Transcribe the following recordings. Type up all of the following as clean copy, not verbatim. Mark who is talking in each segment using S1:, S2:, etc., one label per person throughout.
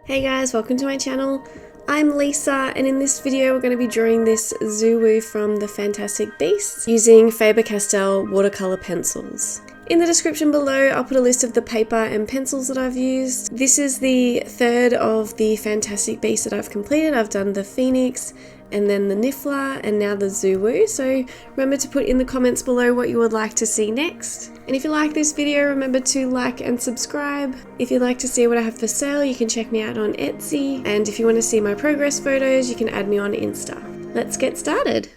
S1: Hey guys, welcome to my channel. I'm Lisa, and in this video we're going to be drawing this Zouwu from the Fantastic Beasts using Faber Castell watercolour pencils. In the description below I'll put a list of the paper and pencils that I've used. This is the third of the Fantastic Beasts that I've completed. I've done the Phoenix and then the Niffler and now the Zouwu, so remember to put in the comments below what you would like to see next. And if you like this video, remember to like and subscribe. If you'd like to see what I have for sale, you can check me out on Etsy, and if you want to see my progress photos, you can add me on Insta. Let's get started.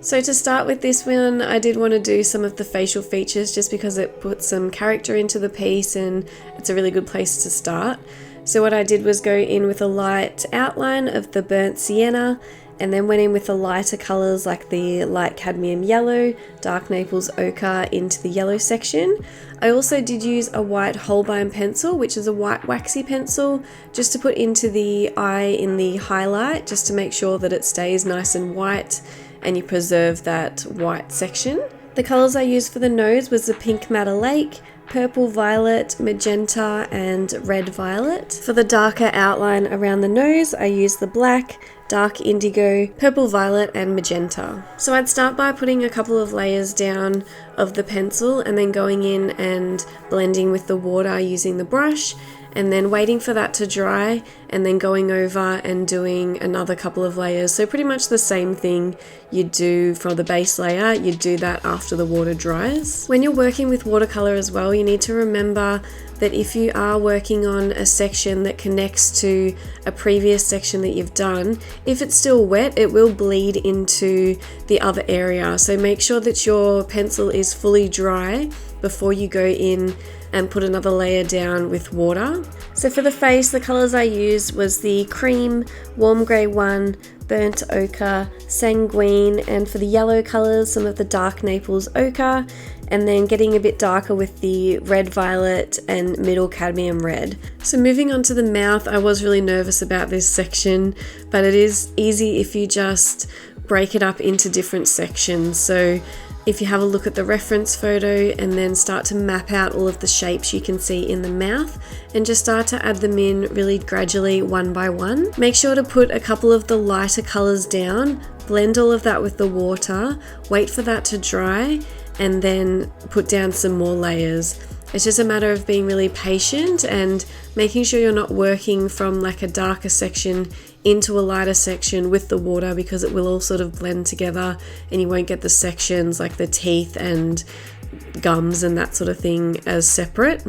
S1: So to start with this one, I did want to do some of the facial features just because it puts some character into the piece and it's a really good place to start. So what I did was go in with a light outline of the burnt sienna, and then went in with the lighter colours like the light cadmium yellow, dark Naples ochre into the yellow section. I also did use a white Holbein pencil, which is a white waxy pencil, just to put into the eye in the highlight, just to make sure that it stays nice and white and you preserve that white section. The colours I used for the nose was the pink madder lake, purple violet, magenta and red violet. For the darker outline around the nose, I used the black, dark indigo, purple violet and magenta. So I'd start by putting a couple of layers down of the pencil and then going in and blending with the water using the brush, and then waiting for that to dry and then going over and doing another couple of layers. So pretty much the same thing you do for the base layer, you do that after the water dries. When you're working with watercolor as well, you need to remember that if you are working on a section that connects to a previous section that you've done, if it's still wet, it will bleed into the other area. So make sure that your pencil is fully dry before you go in and put another layer down with water. So for the face, the colours I used was the cream, warm grey one, burnt ochre, sanguine, and for the yellow colours, some of the dark Naples ochre, and then getting a bit darker with the red violet and middle cadmium red. So moving on to the mouth, I was really nervous about this section, but it is easy if you just break it up into different sections. So if you have a look at the reference photo and then start to map out all of the shapes you can see in the mouth and just start to add them in really gradually one by one. Make sure to put a couple of the lighter colours down, blend all of that with the water, wait for that to dry, and then put down some more layers. It's just a matter of being really patient and making sure you're not working from like a darker section into a lighter section with the water, because it will all sort of blend together and you won't get the sections like the teeth and gums and that sort of thing as separate.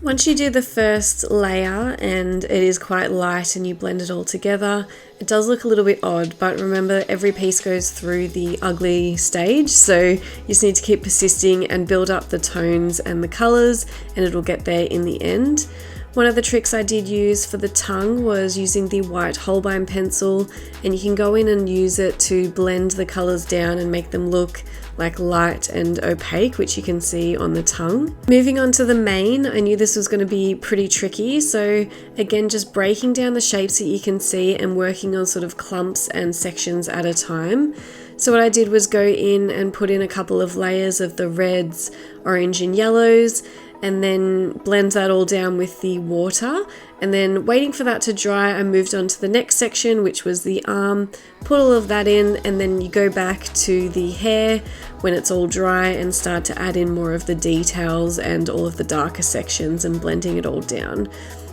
S1: Once you do the first layer and it is quite light and you blend it all together, it does look a little bit odd, but remember every piece goes through the ugly stage, so you just need to keep persisting and build up the tones and the colours and it'll get there in the end. One of the tricks I did use for the tongue was using the white Holbein pencil, and you can go in and use it to blend the colours down and make them look like light and opaque, which you can see on the tongue. Moving on to the mane, I knew this was going to be pretty tricky, so again just breaking down the shapes that you can see and working on sort of clumps and sections at a time. So what I did was go in and put in a couple of layers of the reds, orange and yellows, and then blend that all down with the water, and then waiting for that to dry, I moved on to the next section, which was the arm, put all of that in, and then you go back to the hair when it's all dry and start to add in more of the details and all of the darker sections and blending it all down.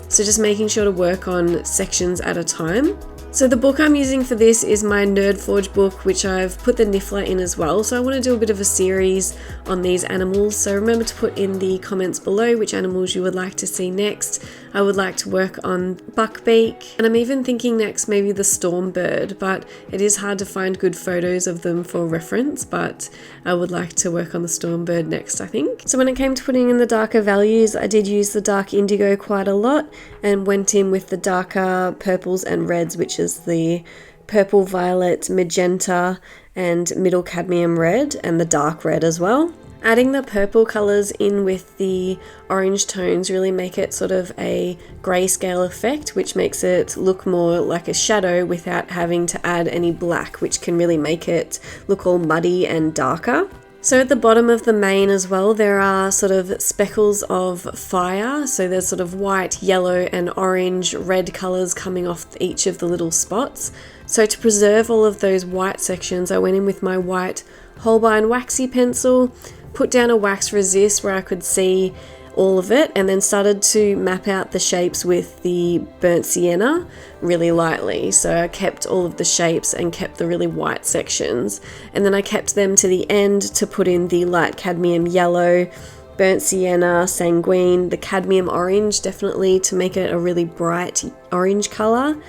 S1: So just making sure to work on sections at a time. So the book I'm using for this is my Nerdforge book, which I've put the Niffler in as well. So I want to do a bit of a series on these animals. So remember to put in the comments below which animals you would like to see next. I would like to work on Buckbeak, and I'm even thinking next maybe the Stormbird, but it is hard to find good photos of them for reference, but I would like to work on the Stormbird next, I think. So when it came to putting in the darker values, I did use the dark indigo quite a lot and went in with the darker purples and reds, which is the purple violet, magenta and middle cadmium red, and the dark red as well. Adding the purple colours in with the orange tones really make it sort of a grayscale effect, which makes it look more like a shadow without having to add any black, which can really make it look all muddy and darker. So at the bottom of the mane as well, there are sort of speckles of fire. So there's sort of white, yellow and orange, red colours coming off each of the little spots. So to preserve all of those white sections, I went in with my white Holbein waxy pencil, put down a wax resist where I could see all of it, and then started to map out the shapes with the burnt sienna really lightly. So I kept all of the shapes and kept the really white sections, and then I kept them to the end to put in the light cadmium yellow, burnt sienna, sanguine, the cadmium orange, definitely to make it a really bright orange colour,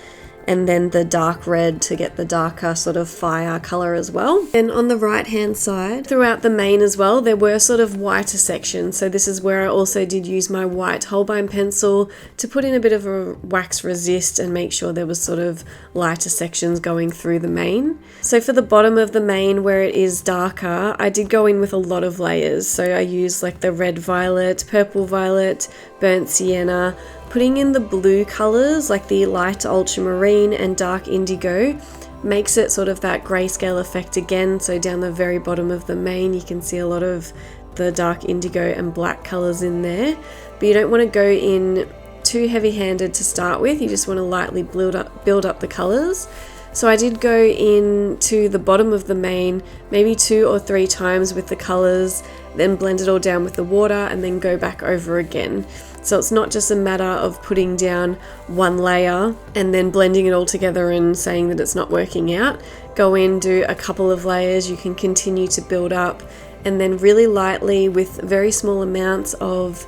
S1: and then the dark red to get the darker sort of fire colour as well. And on the right hand side, throughout the mane as well, there were sort of whiter sections. So this is where I also did use my white Holbein pencil to put in a bit of a wax resist and make sure there was sort of lighter sections going through the mane. So for the bottom of the mane where it is darker, I did go in with a lot of layers. So I used like the red violet, purple violet, burnt sienna, putting in the blue colours like the light ultramarine and dark indigo makes it sort of that grayscale effect again. So down the very bottom of the mane you can see a lot of the dark indigo and black colours in there, but you don't want to go in too heavy-handed to start with. You just want to lightly build up the colours. So I did go in to the bottom of the mane maybe 2 or 3 times with the colours, then blend it all down with the water and then go back over again. So it's not just a matter of putting down one layer and then blending it all together and saying that it's not working out. Go in, do a couple of layers, you can continue to build up, and then really lightly with very small amounts of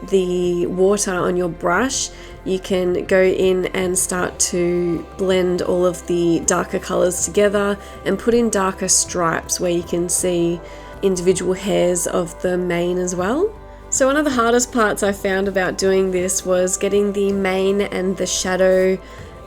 S1: the water on your brush, you can go in and start to blend all of the darker colours together and put in darker stripes where you can see individual hairs of the mane as well. So one of the hardest parts I found about doing this was getting the mane and the shadow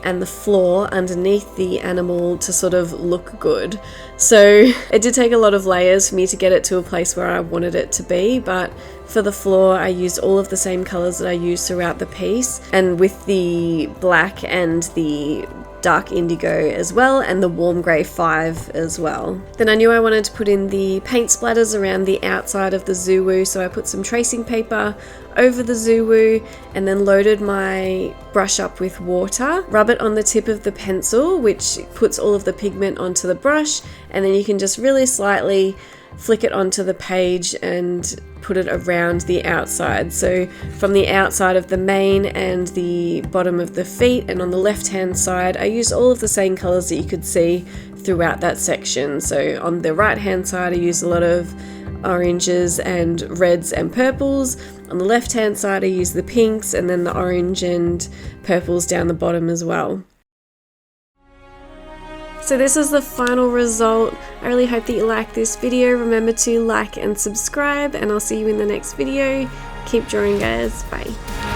S1: and the floor underneath the animal to sort of look good. So it did take a lot of layers for me to get it to a place where I wanted it to be, but for the floor I used all of the same colours that I used throughout the piece, and with the black and the dark indigo as well, and the warm grey 5 as well. Then I knew I wanted to put in the paint splatters around the outside of the Zouwu, so I put some tracing paper over the Zouwu and then loaded my brush up with water, rub it on the tip of the pencil, which puts all of the pigment onto the brush, and then you can just really slightly flick it onto the page and put it around the outside. So from the outside of the mane and the bottom of the feet, and on the left hand side I used all of the same colours that you could see throughout that section. So on the right hand side I used a lot of oranges and reds and purples. On the left hand side I used the pinks and then the orange and purples down the bottom as well. So this is the final result. I really hope that you like this video. Remember to like and subscribe, and I'll see you in the next video. Keep drawing, guys. Bye.